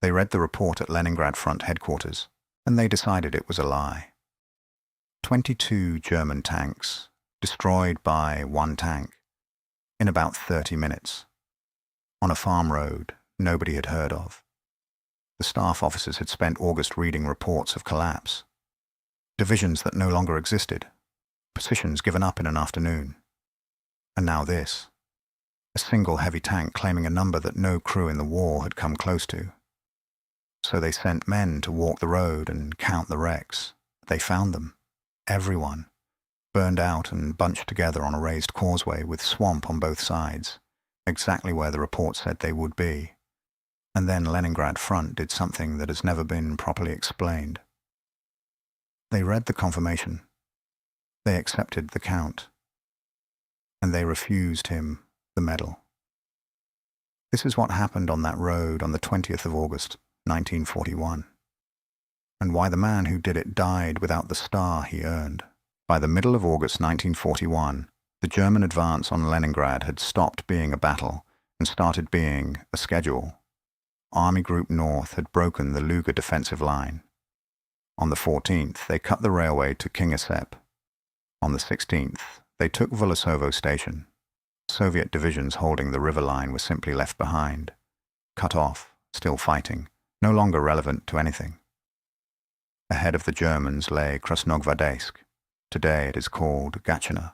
They read the report at Leningrad Front headquarters, and they decided it was a lie. 22 German tanks, destroyed by one tank, in about 30 minutes, on a farm road nobody had heard of. The staff officers had spent August reading reports of collapse, divisions that no longer existed, positions given up in an afternoon. And now this, a single heavy tank claiming a number that no crew in the war had come close to. So they sent men to walk the road and count the wrecks. They found them, everyone, burned out and bunched together on a raised causeway with swamp on both sides, exactly where the report said they would be. And then Leningrad Front did something that has never been properly explained. They read the confirmation. They accepted the count. And they refused him the medal. This is what happened on that road on the 20th of August, 1941. And why the man who did it died without the star he earned. By the middle of August 1941, the German advance on Leningrad had stopped being a battle and started being a schedule. Army Group North had broken the Luga defensive line. On the 14th, they cut the railway to Kingisepp. On the 16th, they took Volysovo station. Soviet divisions holding the river line were simply left behind, cut off, still fighting, no longer relevant to anything. Ahead of the Germans lay Krasnogvardeysk. Today it is called Gatchina.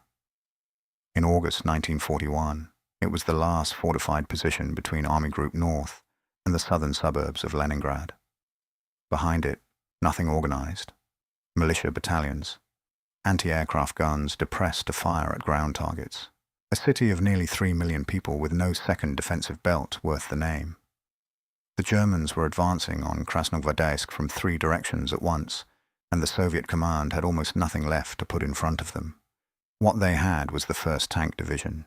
In August 1941, it was the last fortified position between Army Group North and the southern suburbs of Leningrad. Behind it, nothing organized. Militia battalions, anti-aircraft guns depressed to fire at ground targets. A city of nearly 3 million people with no second defensive belt worth the name. The Germans were advancing on Krasnogvardeysk from 3 directions at once, and the Soviet command had almost nothing left to put in front of them. What they had was the 1st Tank Division,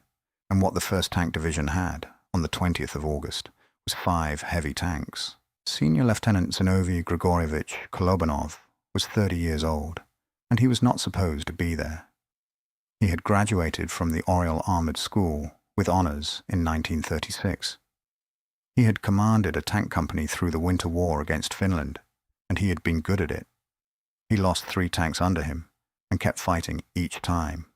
and what the 1st Tank Division had, on the 20th of August, was 5 heavy tanks. Senior Lieutenant Zinoviy Kolobanov was 30 years old, and he was not supposed to be there. He had graduated from the Oriel Armoured School with honours in 1936. He had commanded a tank company through the Winter War against Finland, and he had been good at it. He lost 3 tanks under him and kept fighting each time.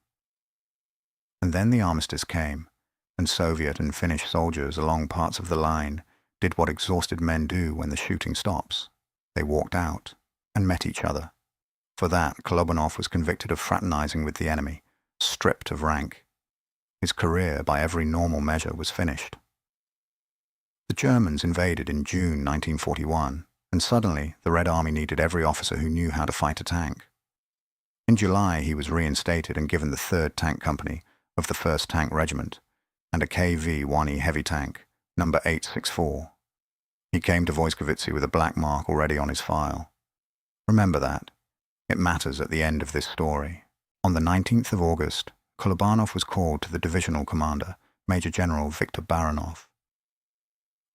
And then the armistice came, and Soviet and Finnish soldiers along parts of the line did what exhausted men do when the shooting stops. They walked out and met each other. For that, Kolobanov was convicted of fraternizing with the enemy, stripped of rank. His career, by every normal measure, was finished. The Germans invaded in June 1941, and suddenly the Red Army needed every officer who knew how to fight a tank. In July, he was reinstated and given the 3rd Tank Company of the 1st Tank Regiment and a KV-1E heavy tank, number 864. He came to Voyskovitsy with a black mark already on his file. Remember that. It matters at the end of this story. On the 19th of August, Kolobanov was called to the divisional commander, Major General Viktor Baranov.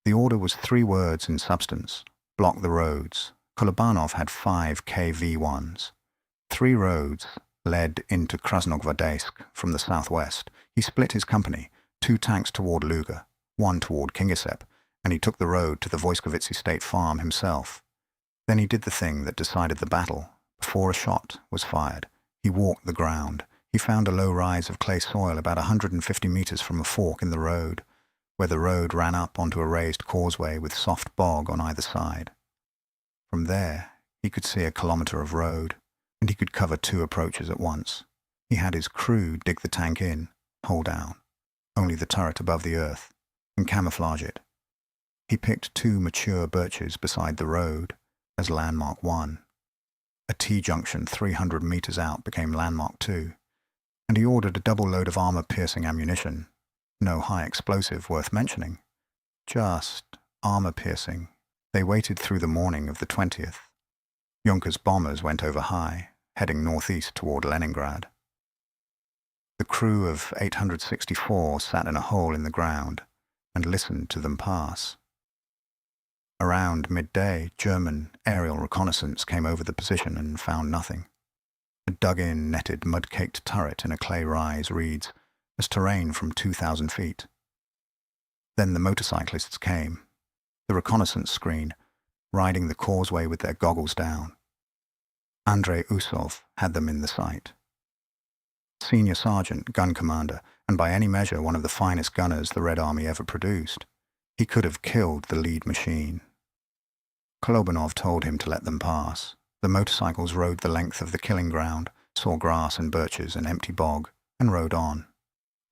The order was 3 words in substance: block the roads. Kolobanov had 5 KV-1s. 3 roads led into Krasnogvardeysk from the southwest. He split his company, 2 tanks toward Luga, 1 toward Kingisepp, and he took the road to the Voyskovitsy State Farm himself. Then he did the thing that decided the battle. Before a shot was fired, he walked the ground. He found a low rise of clay soil about 150 meters from a fork in the road, where the road ran up onto a raised causeway with soft bog on either side. From there, he could see a kilometer of road, and he could cover 2 approaches at once. He had his crew dig the tank in, hole down, only the turret above the earth, and camouflage it. He picked 2 mature birches beside the road as Landmark 1. A T-junction 300 meters out became Landmark 2, and he ordered a double load of armour-piercing ammunition. No high explosive worth mentioning, just armour-piercing. They waited through the morning of the 20th. Junker's bombers went over high, heading northeast toward Leningrad. The crew of 864 sat in a hole in the ground and listened to them pass. Around midday, German aerial reconnaissance came over the position and found nothing. A dug-in, netted, mud-caked turret in a clay rise reads as terrain from 2,000 feet. Then the motorcyclists came. The reconnaissance screen, riding the causeway with their goggles down. Andrei Usov had them in the sight. Senior sergeant, gun commander, and by any measure one of the finest gunners the Red Army ever produced, he could have killed the lead machine. Kolobanov told him to let them pass. The motorcycles rode the length of the killing ground, saw grass and birches and empty bog, and rode on.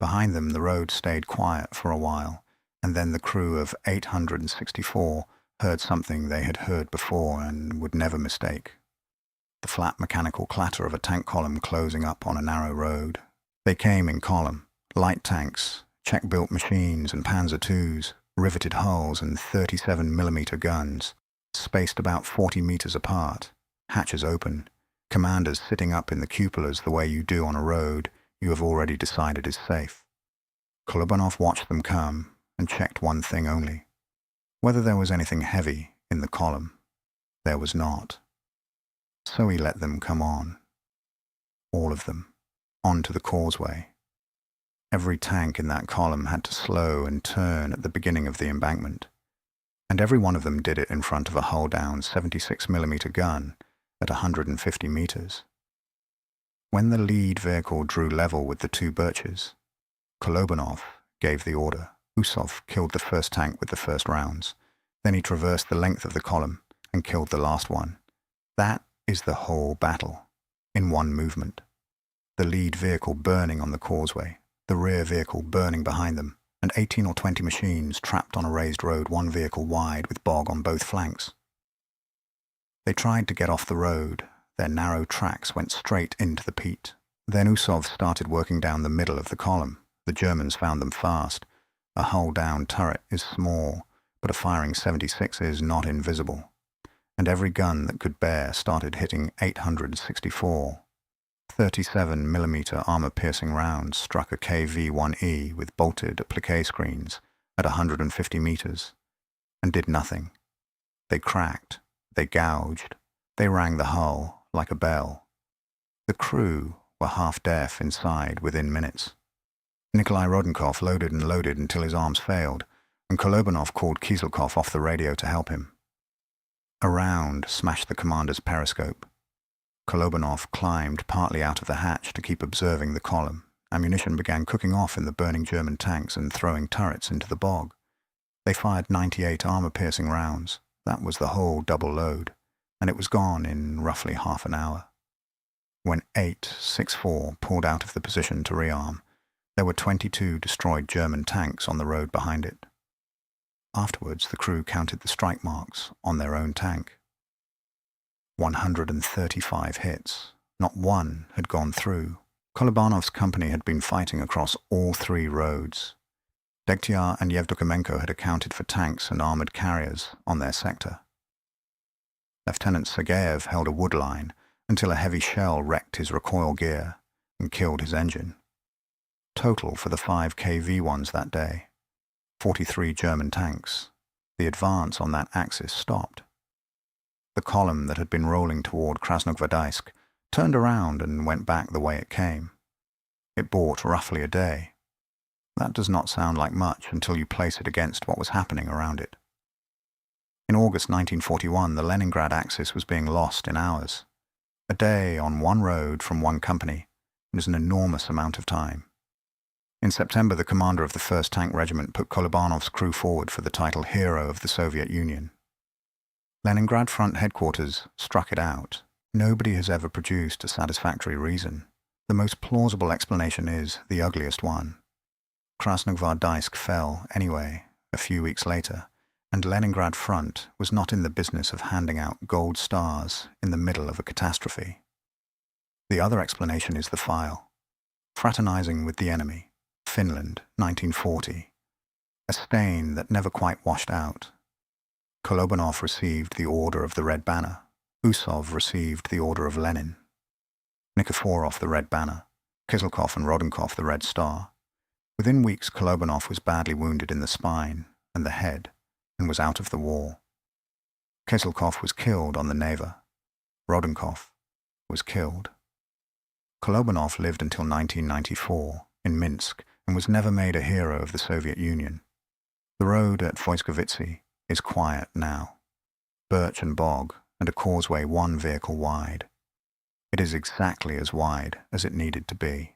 Behind them the road stayed quiet for a while, and then the crew of 864 heard something they had heard before and would never mistake. The flat mechanical clatter of a tank column closing up on a narrow road. They came in column, light tanks, Czech-built machines and Panzer IIs, riveted hulls and 37mm guns, spaced about 40 meters apart, hatches open, commanders sitting up in the cupolas the way you do on a road you have already decided is safe. Kolobanov watched them come and checked one thing only: whether there was anything heavy in the column. There was not. So he let them come on. All of them. Onto the causeway. Every tank in that column had to slow and turn at the beginning of the embankment, and every one of them did it in front of a hull-down 76mm gun at 150 meters. When the lead vehicle drew level with the two birches, Kolobanov gave the order. Usov killed the first tank with the first rounds. Then he traversed the length of the column and killed the last one. That is the whole battle, in one movement. The lead vehicle burning on the causeway, the rear vehicle burning behind them, and 18 or 20 machines trapped on a raised road, one vehicle wide with bog on both flanks. They tried to get off the road. Their narrow tracks went straight into the peat. Then Usov started working down the middle of the column. The Germans found them fast. A hull-down turret is small, but a firing 76 is not invisible. And every gun that could bear started hitting 864. 37mm armour-piercing rounds struck a KV-1E with bolted appliqué screens at 150 meters, and did nothing. They cracked, they gouged, they rang the hull like a bell. The crew were half-deaf inside within minutes. Nikolai Rodenkov loaded and loaded until his arms failed, and Kolobanov called Kieselkov off the radio to help him. A round smashed the commander's periscope. Kolobanov climbed partly out of the hatch to keep observing the column. Ammunition began cooking off in the burning German tanks and throwing turrets into the bog. They fired 98 armour-piercing rounds. That was the whole double load, and it was gone in roughly half an hour. When 864 pulled out of the position to rearm, there were 22 destroyed German tanks on the road behind it. Afterwards, the crew counted the strike marks on their own tank. 135 hits. Not one had gone through. Kolobanov's company had been fighting across all three roads. Degtyaryov and Yevdokimenko had accounted for tanks and armoured carriers on their sector. Lieutenant Sergeyev held a wood line until a heavy shell wrecked his recoil gear and killed his engine. Total for the 5 KV-1s that day, 43 German tanks. The advance on that axis stopped. The column that had been rolling toward Krasnogvardeysk turned around and went back the way it came. It bought roughly a day. That does not sound like much until you place it against what was happening around it. In August 1941, the Leningrad axis was being lost in hours. A day on one road from one company is an enormous amount of time. In September, the commander of the 1st Tank Regiment put Kolobanov's crew forward for the title Hero of the Soviet Union. Leningrad Front headquarters struck it out. Nobody has ever produced a satisfactory reason. The most plausible explanation is the ugliest one. Krasnogvardeysk fell anyway, a few weeks later, and Leningrad Front was not in the business of handing out gold stars in the middle of a catastrophe. The other explanation is the file. Fraternizing with the enemy. Finland, 1940. A stain that never quite washed out. Kolobanov received the Order of the Red Banner. Usov received the Order of Lenin. Nikiforov the Red Banner. Kieselkov and Rodenkov the Red Star. Within weeks, Kolobanov was badly wounded in the spine and the head and was out of the war. Kieselkov was killed on the Neva. Rodenkov was killed. Kolobanov lived until 1994 in Minsk and was never made a hero of the Soviet Union. The road at Voyskovitsy is quiet now. birch and bog, and a causeway 1 vehicle wide. It is exactly as wide as it needed to be.